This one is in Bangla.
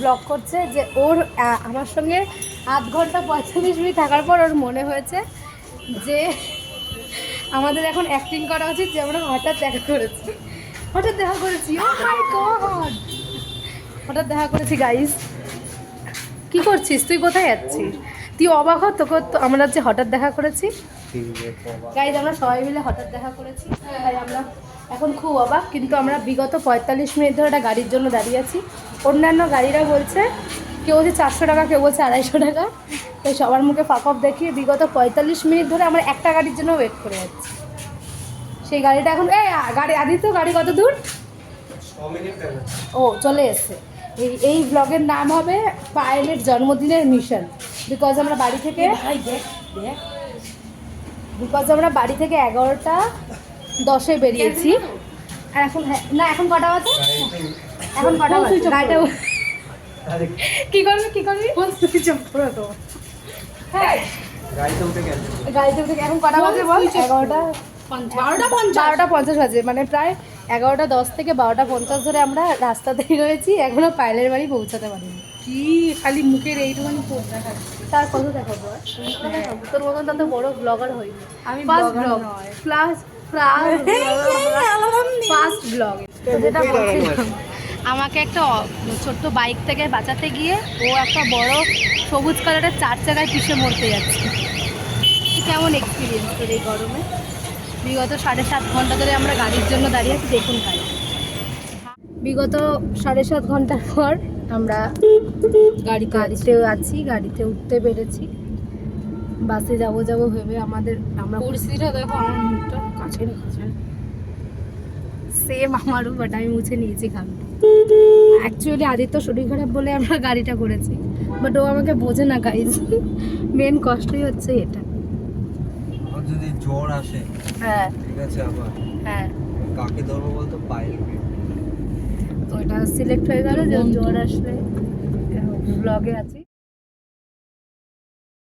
ব্লগ করছে যে ওর আমার সঙ্গে 8 ঘন্টা 45 মিনিট থাকার পর ওর মনে হয়েছে যে আমাদের এখন অ্যাক্টিং করা উচিত যে আমরা হঠাৎ দেখা করেছি। হঠাৎ দেখা করেছি, ও মাই গড, হঠাৎ দেখা করেছি গাইস। কি করছিস তুই, কোথায় যাচ্ছিস তুই? অবাক হ, তোকে আমরা যে হঠাৎ দেখা করেছি গাইস, আমরা সবাই মিলে হঠাৎ দেখা করেছি। তাই আমরা এখন খুব অবাক, কিন্তু আমরা বিগত 45 মিনিট ধরে একটা গাড়ির জন্য দাঁড়িয়ে আছি। অন্যান্য গাড়িরা বলছে, কেউ বলছে 400 টাকা, কেউ বলছে 250 টাকা। তাই সবার মুখে ফাঁক অফ দেখিয়ে বিগত 45 মিনিট ধরে আমরা একটা গাড়ির জন্য ওয়েট করে যাচ্ছি। সেই গাড়িটা এখন গাড়ি আদিত্য, গাড়ি কত দূর? ও চলে এসছে। এই ব্লগের নাম হবে পায়েলের জন্মদিনের মিশন। বিকজ আমরা বাড়ি থেকে 11টা 10-এ বেরিয়েছি। আর এখন না, এখন কটা বাজে? এখন কটা বাজে? গাড়িটা কি করবি হ্যাঁ, গাড়িতে উঠে এখন কটা বাজে বল? 12:50 বাজে। মানে প্রায় 11:10 থেকে 12:50 ধরে আমরা রাস্তাতেই রয়েছি, এখনো পায়েলের বাড়ি পৌঁছাতে পারিনি। কি খালি মুখের এইটুখানি পোট দেখাচ্ছে। তার কত দেখাবো? তোর মতন তত বড় ব্লগার হইনি আমি। First ব্লগ blog নয়। First blog. যেটা বলছিলাম, আমাকে একটা ছোট্ট বাইক থেকে বাঁচাতে গিয়ে ও একটা বড় সবুজ কালারের 4 চাকায় পিষে মরতে যাচ্ছে। কেমন এক্সপিরিয়েন্স তোর এই গরমে? বিগত 7.5 ঘন্টা ধরে আমরা গাড়ির জন্য দাঁড়িয়ে আছি, দেখুন গাড়ি। বিগত 7.5 ঘন্টার পর আমরা গাড়িতে আছি, গাড়িতে উঠতে পেরেছি। বাসে যাবো ভেবে আমরা পরিস্থিতিটা দেখো, আমার মুখটা কাছে রেখেছে। সেম আমারও, বাট আমি মুছে নিয়েছি ঘামটা। অ্যাকচুয়ালি আদিত্য শরীর খারাপ বলে আমরা গাড়িটা করেছি, বাট ও আমাকে বোঝে না গাইজ। মেন কষ্টই হচ্ছে এটা। যদি জ্বর আসে, হ্যাঁ ঠিক আছে, আবার হ্যাঁ, কাকে ধরবো বলতো? পায়েলকে। ওটা সিলেক্ট হয়ে গেল যে জ্বর আসলে ব্লগে আছি।